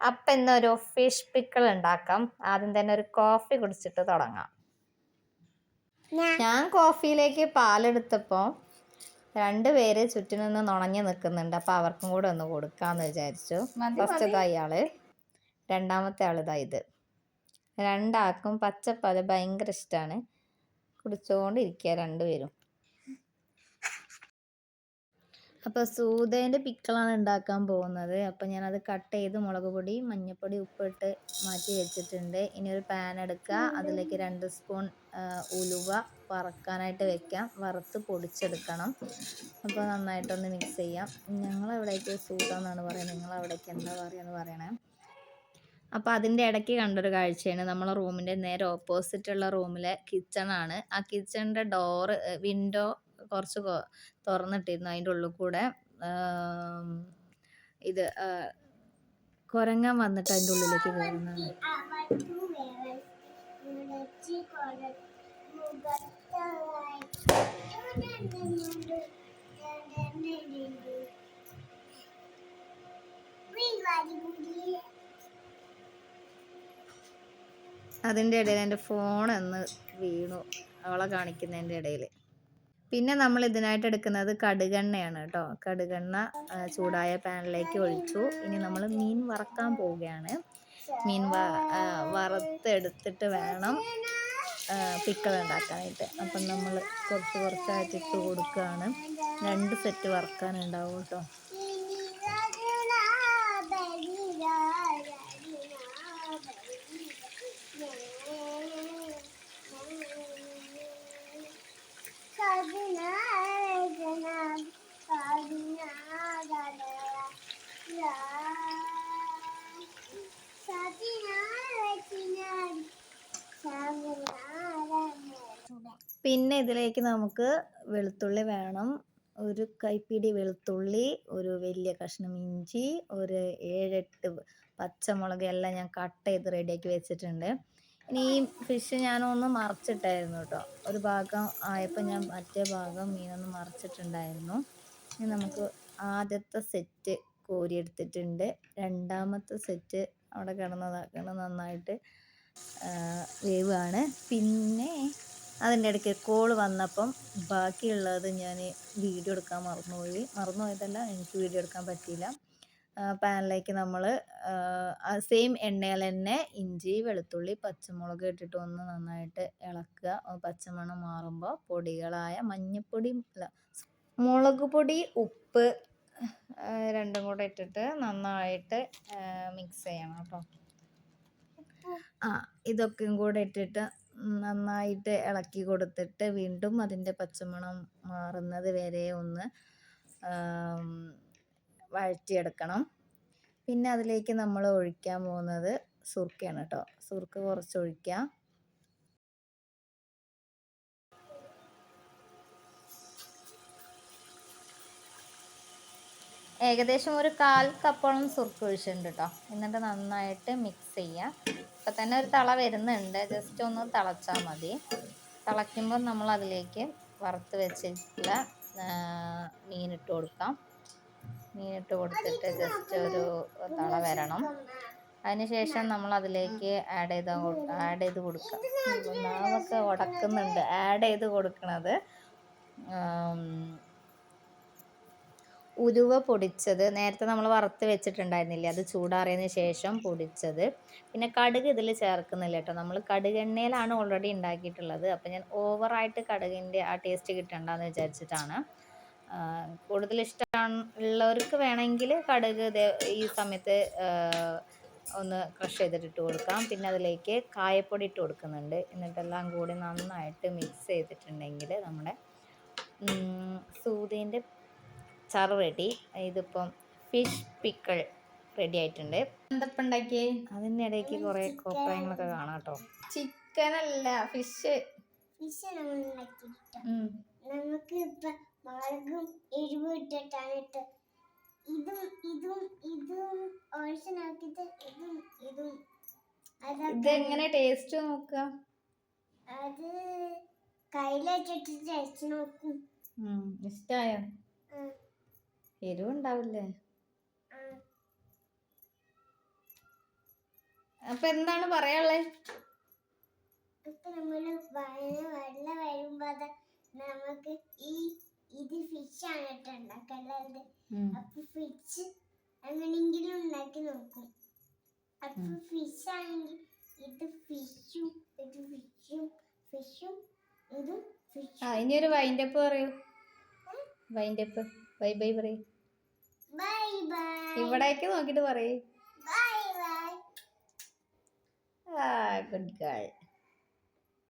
അപ്പം ഇന്നൊരു fish pickle ഉണ്ടാക്കാം. ആദ്യം തന്നെ ഒരു കോഫി കുടിച്ചിട്ട് തുടങ്ങാം. ഞാൻ കോഫിയിലേക്ക് പാലെടുത്തപ്പോൾ 2 പേര് ചുറ്റും നിന്ന് നുണഞ്ഞു നിൽക്കുന്നുണ്ട്. അപ്പോൾ അവർക്കും കൂടെ ഒന്ന് കൊടുക്കാമെന്ന് വിചാരിച്ചു. ഫസ്റ്റത്തെ ഇയാള്, രണ്ടാമത്തെ ആളിതാ ഇത്. 2 ആൾക്കും പച്ചപ്പാല് ഭയങ്കര ഇഷ്ടമാണ്. കുടിച്ചുകൊണ്ടിരിക്കുക 2 പേരും. അപ്പോൾ സൂതേൻ്റെ പിക്കിളാണ് ഉണ്ടാക്കാൻ പോകുന്നത്. അപ്പോൾ ഞാനത് കട്ട് ചെയ്ത് മുളക് പൊടി, മഞ്ഞൾപ്പൊടി, ഉപ്പിട്ട് മാറ്റി വെച്ചിട്ടുണ്ട്. ഇനി ഒരു പാൻ എടുക്കുക, അതിലേക്ക് 2 സ്പൂൺ ഉലുവ വറക്കാനായിട്ട് വെക്കാം. വറുത്ത് പൊടിച്ചെടുക്കണം. അപ്പോൾ നന്നായിട്ടൊന്ന് മിക്സ് ചെയ്യാം. ഞങ്ങളവിടേക്ക് സൂത എന്നാണ് പറയുന്നത്, നിങ്ങളവിടേക്ക് എന്താ പറയുകയെന്ന് പറയണേ. അപ്പോൾ അതിൻ്റെ ഇടയ്ക്ക് കണ്ടൊരു കാഴ്ചയാണ്, നമ്മളെ റൂമിൻ്റെ നേരെ ഓപ്പോസിറ്റുള്ള റൂമിലെ കിച്ചണാണ്. ആ കിച്ചണിൻ്റെ വിൻഡോ കുറച്ച് തുറന്നിട്ടിരുന്നു. അതിൻ്റെ ഉള്ളിൽ കൂടെ ഇത് കുരങ്ങൻ വന്നിട്ട് അതിൻ്റെ ഉള്ളിലേക്ക് കയറുന്നതാണ്. അതിൻ്റെ ഇടയിൽ എൻ്റെ ഫോണൊന്ന് വീണു, അവളെ കാണിക്കുന്നതിൻ്റെ ഇടയിൽ. പിന്നെ നമ്മൾ ഇതിനായിട്ട് എടുക്കുന്നത് കടുകെണ്ണയാണ് കേട്ടോ. കടുകെണ്ണ ചൂടായ പാനിലേക്ക് ഒഴിച്ചു. ഇനി നമ്മൾ മീൻ വറക്കാൻ പോവുകയാണ്. മീൻ വറുത്തെടുത്തിട്ട് വേണം പിക്കിൾ ഉണ്ടാക്കാനായിട്ട്. അപ്പം നമ്മൾ കുറച്ചായിട്ട് ഇട്ട് കൊടുക്കുകയാണ്. 2 സെറ്റ് വറക്കാനുണ്ടാവും കേട്ടോ. പിന്നെ ഇതിലേക്ക് നമുക്ക് വെളുത്തുള്ളി വേണം. ഒരു കൈപ്പിടി വെളുത്തുള്ളി, ഒരു വലിയ കഷ്ണം ഇഞ്ചി, ഒരു 7-8 പച്ചമുളക് എല്ലാം ഞാൻ കട്ട് ചെയ്ത് റെഡിയാക്കി വെച്ചിട്ടുണ്ട്. ഇനി ഈ ഫിഷ് ഞാനൊന്ന് മറിച്ചിട്ടായിരുന്നു കേട്ടോ. ഒരു ഭാഗം ആയപ്പോൾ ഞാൻ മറ്റേ ഭാഗം മീനൊന്ന് മറിച്ചിട്ടുണ്ടായിരുന്നു. ഇനി നമുക്ക് ആദ്യത്തെ സെറ്റ് കോരിയെടുത്തിട്ടുണ്ട്. രണ്ടാമത്തെ സെറ്റ് അവിടെ കിടന്ന് നന്നായിട്ട് വേവാണ്. പിന്നെ അതിൻ്റെ ഇടയ്ക്ക് കോൾ വന്നപ്പം ബാക്കിയുള്ളത് ഞാൻ വീഡിയോ എടുക്കാൻ മറന്നുപോയതല്ല, എനിക്ക് വീഡിയോ എടുക്കാൻ പറ്റിയില്ല. പാനിലേക്ക് നമ്മൾ സെയിം എണ്ണയിൽ തന്നെ ഇഞ്ചി, വെളുത്തുള്ളി, പച്ചമുളക് ഇട്ടിട്ട് ഒന്ന് നന്നായിട്ട് ഇളക്കുക. പച്ചമണം മാറുമ്പോൾ പൊടികളായ മഞ്ഞൾപ്പൊടി, മുളക് പൊടി, ഉപ്പ് 2ഉം കൂടെ ഇട്ടിട്ട് നന്നായിട്ട് മിക്സ് ചെയ്യണം കേട്ടോ. ഇതൊക്കെയും കൂടെ ഇട്ടിട്ട് നന്നായിട്ട് ഇളക്കി കൊടുത്തിട്ട് വീണ്ടും അതിൻ്റെ പച്ചമണം മാറുന്നത് വരെ ഒന്ന് വഴറ്റിയെടുക്കണം. പിന്നെ അതിലേക്ക് നമ്മൾ ഒഴിക്കാൻ പോകുന്നത് സുർക്കയാണ് കേട്ടോ. സുർക്ക കുറച്ച് ഒഴിക്കാം. ഏകദേശം ഒരു 1/4 കപ്പോളം സുർക്ക ഒഴിച്ചിട്ടുണ്ട് കേട്ടോ. എന്നിട്ട് നന്നായിട്ട് മിക്സ് ചെയ്യാം. ഇപ്പം തന്നെ ഒരു തിള വരുന്നുണ്ട്, ജസ്റ്റ് ഒന്ന് തിളച്ചാൽ മതി. തിളയ്ക്കുമ്പോൾ നമ്മൾ അതിലേക്ക് വറുത്ത് വെച്ചിട്ടുള്ള മീനിട്ട് കൊടുക്കാം. മീനിട്ട് കൊടുത്തിട്ട് ജസ്റ്റ് ഒരു തിള വരണം. അതിനുശേഷം നമ്മൾ അതിലേക്ക് ആഡ് ചെയ്ത് കൊടുക്കുക. നാവൊക്കെ ഉടക്കുന്നുണ്ട്. ആഡ് ചെയ്ത് കൊടുക്കുന്നത് ഉലുവ പൊടിച്ചത്, നേരത്തെ നമ്മൾ വറുത്ത് വെച്ചിട്ടുണ്ടായിരുന്നില്ലേ, അത് ചൂടാറിയതിന് ശേഷം പൊടിച്ചത്. പിന്നെ കടുക് ഇതിൽ ചേർക്കുന്നില്ല കേട്ടോ. നമ്മൾ കടുകെണ്ണയിലാണ് ഓൾറെഡി ഉണ്ടാക്കിയിട്ടുള്ളത്. അപ്പം ഞാൻ ഓവറായിട്ട് കടുകിൻ്റെ ആ ടേസ്റ്റ് കിട്ടണ്ടെന്ന് വിചാരിച്ചിട്ടാണ്. കൂടുതൽ ഉള്ളവർക്ക് വേണമെങ്കിൽ കടുക് ഈ സമയത്ത് ഒന്ന് ക്രഷ് ചെയ്തിട്ട് കൊടുക്കാം. പിന്നെ അതിലേക്ക് കായപ്പൊടി ഇട്ട് കൊടുക്കുന്നുണ്ട്. എന്നിട്ടെല്ലാം കൂടി നന്നായിട്ട് മിക്സ് ചെയ്തിട്ടുണ്ടെങ്കിൽ നമ്മുടെ സൂതേൻ്റെ ചാറ് റെഡി. ഇതിപ്പം ഫിഷ് പിക്കിൾ റെഡി ആയിട്ടുണ്ട്. എന്തപ്പം ഉണ്ടാക്കിയേ? അതിൻ്റെ ഇടയ്ക്ക് കുറേ കോപ്രായങ്ങളൊക്കെ കാണാം കേട്ടോ. ചിക്കനല്ല, ഫിഷ്. നമുക്ക് ഇപ്പം മുളകും എരിവും ഇട്ടിട്ടാണ് ഇതെങ്ങനെ ടേസ്റ്റ് നോക്കുക? അത് കയ്യിലിട്ടിട്ട് ടേസ്റ്റ് നോക്കും. ഇഷ്ടായോ? എരിവുണ്ടാവില്ലേ? അപ്പൊ എന്താണ് പറയാനുള്ളത്? അപ്പൊ നമ്മള് വെള്ളം വരുമ്പോ നമുക്ക് ഇത് ഫിഷ് ആണ് കേട്ടോ ഉണ്ടാക്കല്ലത്. അപ്പൊ ഫിഷ് എങ്ങനെയെങ്കിലും ഉണ്ടാക്കി നോക്കും. അപ്പൊ ഫിഷ് ആണെങ്കിൽ ഇത് ഫിഷും ഇതും ഫിഷും. ഇനി ഒരു വൈൻഡപ്പ് പറയൂ. വൈൻഡപ്പ് ബൈ ബൈ പറയൂ. Bye bye. ഇവിടേക്ക് നോക്കിട്ട് പറയൂ. Bye bye. Good girl.